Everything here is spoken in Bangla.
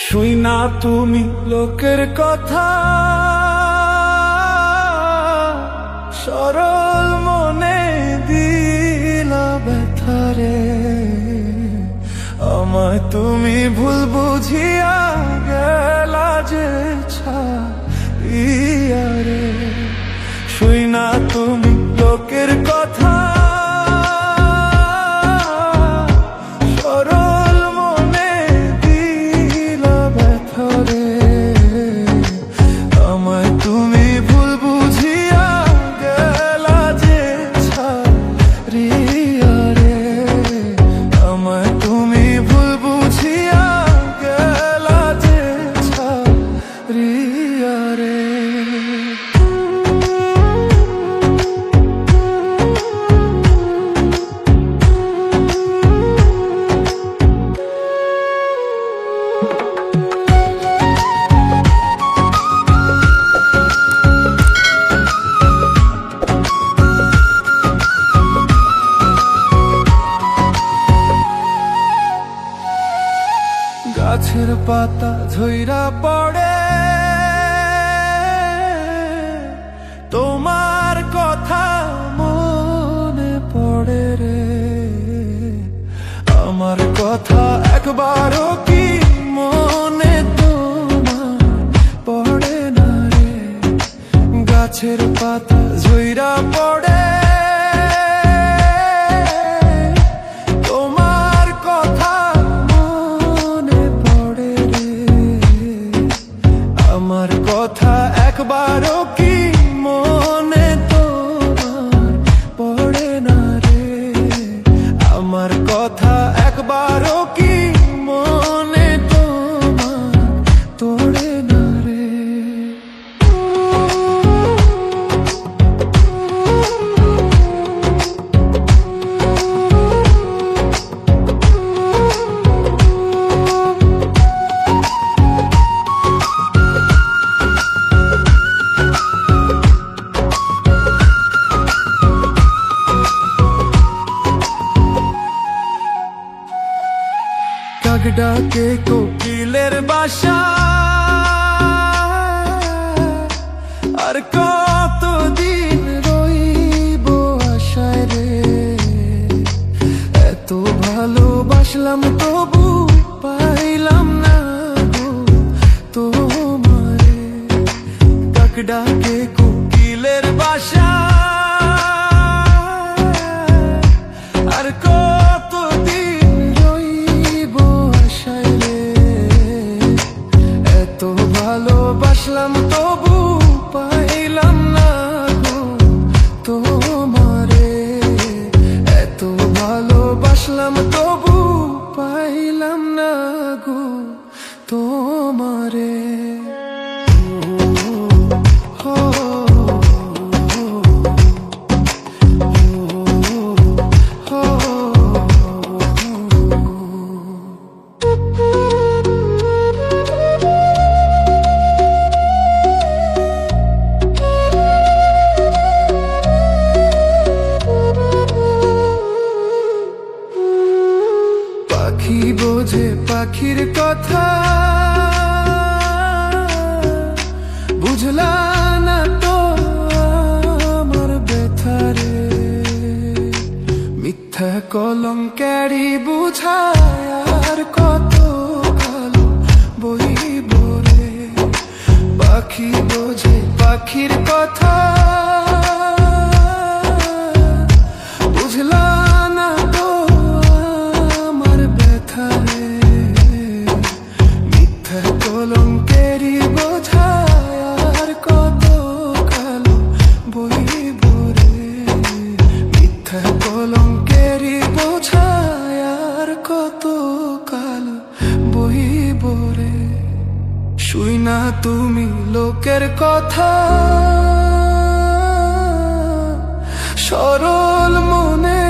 শুই না তুমি লোকের কথা, সরল মনে দিলা ব্যথারে। আমায় তুমি ভুল বুঝিয়া গেলা যে ছাইয়ারে। শুই না তুমি লোকের কথা, সরল মনে দিলা ব্যথারে। আমায় তুমি ভুল বুঝিয়া গেলা যে ছাইয়ারে। আমায় তুমি ভুল বুঝিয়া গেলা যে ছাইয়ারে। গাছের পাতা ঝইরা পড়ে, তোমার কথা মনে পড়ে রে। আমার কথা একবারও কি মনে তোমার পড়ে না রে। গাছের পাতা ঝইরা পড়ে, আমার কথা একবারও কি মনে তোমার পড়ে না রে। আমার কথা একবারও কি মনে তোমার পড়ে না রে। কাক ডাকে কোকিলের বাসা, আর কতদিন রইব আশায় রে। এত ভালোবাসলাম তবু পাইলাম না গো তোমারে। কাক ডাকে কোকিলের বাসা, আর কতদিন রইব আশায় রে। এত ভালোবাসলাম তবু পাইলাম না গো তোমারে। এত ভালোবাসলাম তবু পাইলাম না গো তোমারে। পাখি বোঝে পাখির কথা, বুঝলা না তো আমার ব্যথারে। মিথ্যা কলঙ্কেরই বুঝায় আর কত কালো বইব রে। পাখি বোঝে পাখির কথা, বুঝলা না তো আমার ব্যথারে। মিথ্যা কলঙ্কেরই বোঝায় আর কত কালো বইব রে। মিথ্যা কলঙ্কেরই বোঝায় আর কত কালো বইব রে। শুই না তুমি লোকের কথা, সরল মনে